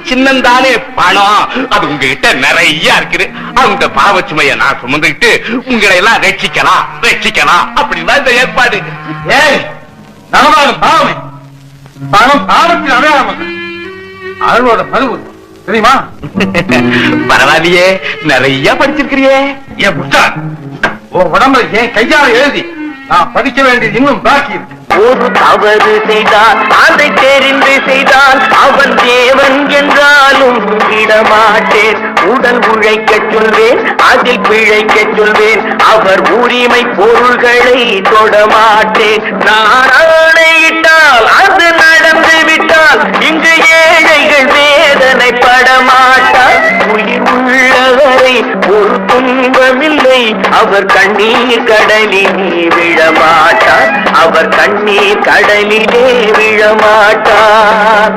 சின்னந்தானே பணம், அது உங்ககிட்ட நிறைய இருக்குது. அந்த பாவச்சுமைய நான் சுமந்துக்கிட்டு உங்களை எல்லாம் ரட்சிக்கலாம் அப்படின்தான் இந்த ஏற்பாடு. ஏய், நலவாகும் பாவமே, பணம் பாவத்தில் அடையாளம், அருளோட மறுவு தெரியுமா? பரவாயில்லையே, நிறைய படிச்சிருக்கிறியே. ஏன் முட்டாள், உன் உடம்புல ஏன் கையால எழுதி நான் படிக்க வேண்டியது இன்னும் பாக்கி இருக்கு. ஒரு தவறு செய்தால் அதை தெரிந்து செய்தால் அவன் தேவன் என்றாலும் விடமாட்டேன். உடல் உழைக்க சொல்வேன், அதில் பிழைக்க சொல்வேன். அவர் உரிமை பொருள்களை தொடமாட்டேன். நான் ஆணையிட்டால் அது நடந்து விட்டால் இங்கு ஏழைகள் வேதனை படமாட்டார். உயிர் உள்ளவரை ஒரு துன்பமில்லை, அவர் கண்ணீர் கடலிலே விழமாட்டார். அவர் கண்ணீர் கடலிலே விழமாட்டார்.